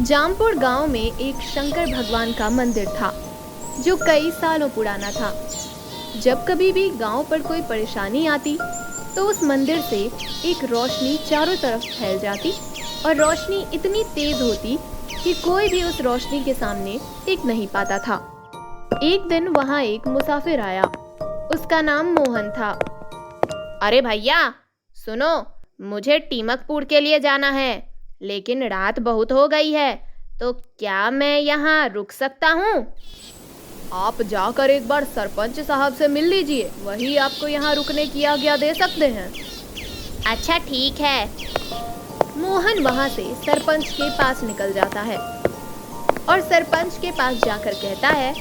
जामपुर गांव में एक शंकर भगवान का मंदिर था जो कई सालों पुराना था। जब कभी भी गांव पर कोई परेशानी आती तो उस मंदिर से एक रोशनी चारों तरफ फैल जाती और रोशनी इतनी तेज होती कि कोई भी उस रोशनी के सामने टिक नहीं पाता था। एक दिन वहां एक मुसाफिर आया। उसका नाम मोहन था। अरे भैया सुनो, मुझे टीमकपुर के लिए जाना है, लेकिन रात बहुत हो गई है, तो क्या मैं यहाँ रुक सकता हूँ? आप जाकर एक बार सरपंच साहब से मिल लीजिए, वही आपको यहाँ रुकने की आज्ञा दे सकते हैं। अच्छा ठीक है। मोहन वहाँ से सरपंच के पास निकल जाता है और सरपंच के पास जाकर कहता है,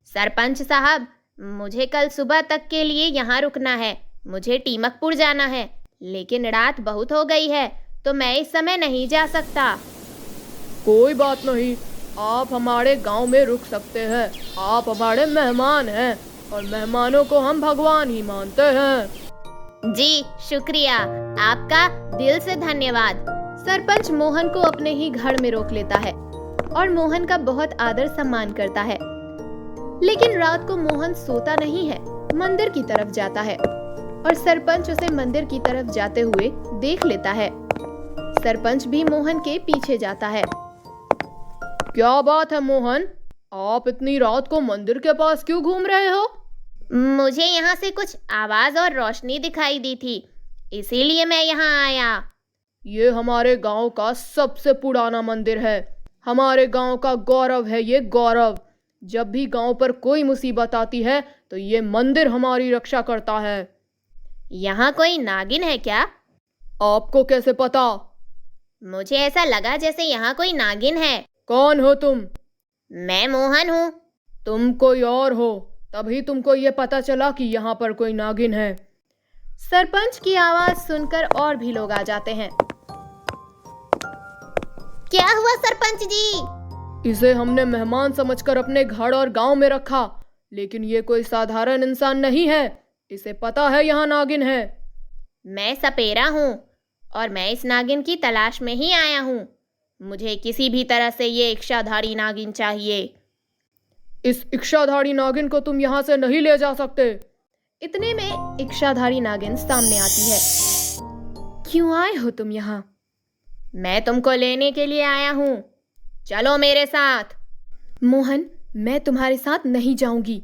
सरपंच साहब, मुझे कल सुबह तक के लिए यहाँ रुकना है। मुझे टीमकपुर जाना है, लेकिन रात बहुत हो गई है, तो मैं इस समय नहीं जा सकता। कोई बात नहीं, आप हमारे गांव में रुक सकते हैं। आप हमारे मेहमान हैं और मेहमानों को हम भगवान ही मानते हैं। जी शुक्रिया, आपका दिल से धन्यवाद। सरपंच मोहन को अपने ही घर में रोक लेता है और मोहन का बहुत आदर सम्मान करता है। लेकिन रात को मोहन सोता नहीं है, मंदिर की तरफ जाता है और सरपंच उसे मंदिर की तरफ जाते हुए देख लेता है। सरपंच भी मोहन के पीछे जाता है। क्या बात है मोहन, आप इतनी रात को मंदिर के पास क्यों घूम रहे हो? मुझे यहाँ से कुछ आवाज और रोशनी दिखाई दी थी, इसीलिए मैं यहाँ आया। ये हमारे गांव का सबसे पुराना मंदिर है। हमारे गांव का गौरव है ये गौरव। जब भी गांव पर कोई मुसीबत आती है तो ये मंदिर हमारी रक्षा करता है। यहाँ कोई नागिन है क्या? आपको कैसे पता? मुझे ऐसा लगा जैसे यहाँ कोई नागिन है। कौन हो तुम? मैं मोहन हूँ। तुम कोई और हो, तभी तुमको ये पता चला कि यहाँ पर कोई नागिन है। सरपंच की आवाज सुनकर और भी लोग आ जाते हैं। क्या हुआ सरपंच जी? इसे हमने मेहमान समझकर अपने घर और गांव में रखा, लेकिन ये कोई साधारण इंसान नहीं है। इसे पता है यहाँ नागिन है। मैं सपेरा हूँ और मैं इस नागिन की तलाश में ही आया हूँ। मुझे किसी भी तरह से ये इच्छाधारी नागिन चाहिए। इस इच्छाधारी नागिन को तुम यहाँ से नहीं ले जा सकते। इतने में इच्छाधारी नागिन सामने आती है। क्यों आए हो तुम यहाँ? मैं तुमको लेने के लिए आया हूँ, चलो मेरे साथ। मोहन, मैं तुम्हारे साथ नहीं जाऊंगी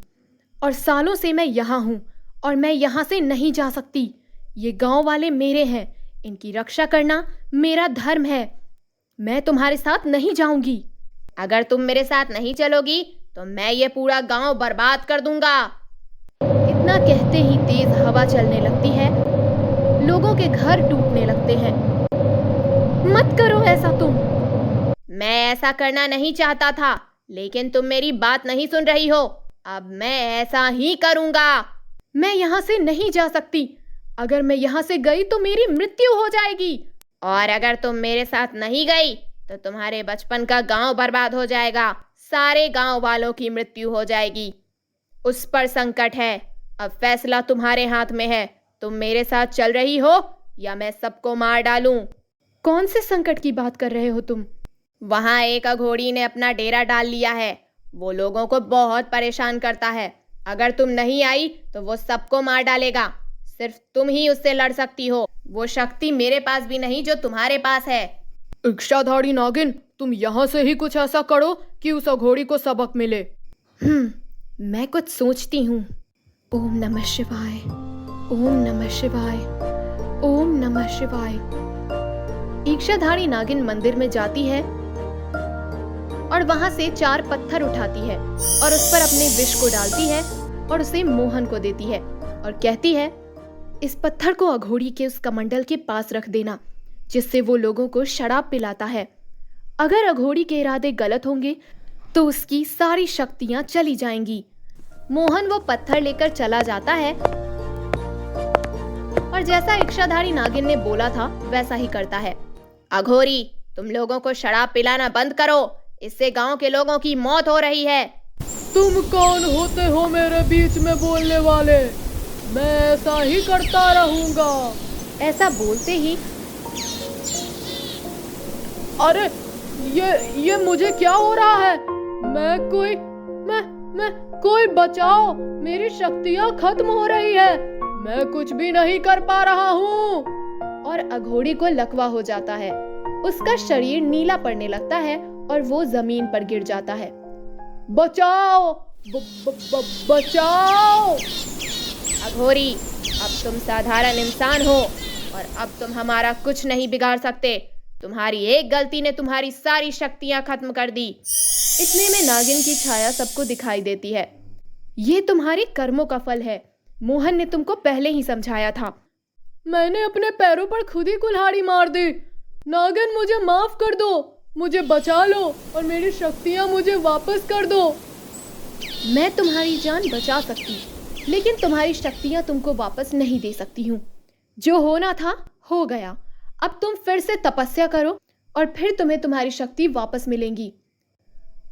और सालों से मैं यहाँ हूँ और मैं यहाँ से नहीं जा सकती। ये गांव वाले मेरे हैं, इनकी रक्षा करना मेरा धर्म है। मैं तुम्हारे साथ नहीं जाऊंगी। अगर तुम मेरे साथ नहीं चलोगी तो मैं ये पूरा गांव बर्बाद कर दूंगा। इतना कहते ही तेज हवा चलने लगती है, लोगों के घर टूटने लगते हैं। मत करो ऐसा तुम। मैं ऐसा करना नहीं चाहता था, लेकिन तुम मेरी बात नहीं सुन रही हो। अब मैं ऐसा ही करूंगा। मैं यहाँ से नहीं जा सकती। अगर मैं यहाँ से गई तो मेरी मृत्यु हो जाएगी, और अगर तुम मेरे साथ नहीं गई तो तुम्हारे बचपन का गांव बर्बाद हो जाएगा। सारे गांव वालों की मृत्यु हो जाएगी। उस पर संकट है। अब फैसला तुम्हारे हाथ में है। तुम मेरे साथ चल रही हो या मैं सबको मार डालूं? कौन से संकट की बात कर रहे हो तुम? वहां एक अघोरी ने अपना डेरा डाल लिया है। वो लोगों को बहुत परेशान करता है। अगर तुम नहीं आई तो वो सबको मार डालेगा। सिर्फ तुम ही उससे लड़ सकती हो। वो शक्ति मेरे पास भी नहीं जो तुम्हारे पास है। इच्छाधारी नागिन, तुम यहाँ से ही कुछ ऐसा करो कि उस अघोरी को सबक मिले। मैं कुछ सोचती हूँ। ओम नमः शिवाय, ओम नमः शिवाय, ओम नमः शिवाय। इच्छाधारी नागिन मंदिर में जाती है और वहां से 4 पत्थर उठाती है और उस पर अपने विष को डालती है और उसे मोहन को देती है और कहती है, इस पत्थर को अघोरी के उस कमंडल के पास रख देना, जिससे वो लोगों को शराब पिलाता है। अगर अघोरी के इरादे गलत होंगे तो उसकी सारी शक्तियां चली जाएंगी। मोहन वो पत्थर लेकर चला जाता है और जैसा इच्छाधारी नागिन ने बोला था वैसा ही करता है। अघोरी, तुम लोगों को शराब पिलाना बंद करो, इससे गांव के लोगों की मौत हो रही है। तुम कौन होते हो मेरे बीच में बोलने वाले? मैं ऐसा ही करता रहूंगा। ऐसा बोलते ही, अरे ये मुझे क्या हो रहा है? मैं कोई बचाओ, मेरी शक्तियाँ खत्म हो रही है, मैं कुछ भी नहीं कर पा रहा हूँ। और अघोरी को लकवा हो जाता है, उसका शरीर नीला पड़ने लगता है और वो जमीन पर गिर जाता है। बचाओ, बचाओ। अघोरी, अब तुम साधारण इंसान हो और अब तुम हमारा कुछ नहीं बिगाड़ सकते। तुम्हारी एक गलती ने तुम्हारी सारी शक्तियां खत्म कर दी। इतने में नागिन की छाया सबको दिखाई देती है। ये तुम्हारे कर्मों का फल है, मोहन ने तुमको पहले ही समझाया था। मैंने अपने पैरों पर खुद ही कुल्हाड़ी मार दी। नागिन, मुझे माफ कर दो, मुझे बचा लो और मेरी शक्तियां मुझे वापस कर दो। मैं तुम्हारी जान बचा सकती, लेकिन तुम्हारी शक्तियां तुमको वापस नहीं दे सकती हूँ। जो होना था हो गया, अब तुम फिर से तपस्या करो और फिर तुम्हें तुम्हारी शक्ति वापस मिलेंगी।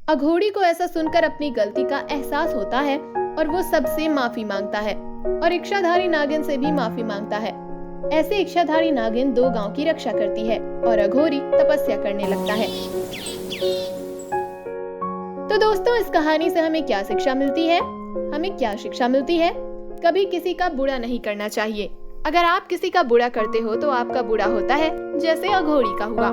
अघोरी को ऐसा सुनकर अपनी गलती का एहसास होता है और वो सबसे माफी मांगता है और इच्छाधारी नागिन से भी माफी मांगता है। ऐसे इच्छाधारी नागिन 2 गांव की रक्षा करती है और अघोरी तपस्या करने लगता है। तो दोस्तों, इस कहानी से हमें क्या शिक्षा मिलती है? हमें क्या शिक्षा मिलती है? कभी किसी का बुरा नहीं करना चाहिए। अगर आप किसी का बुरा करते हो तो आपका बुरा होता है, जैसे अघोरी का हुआ।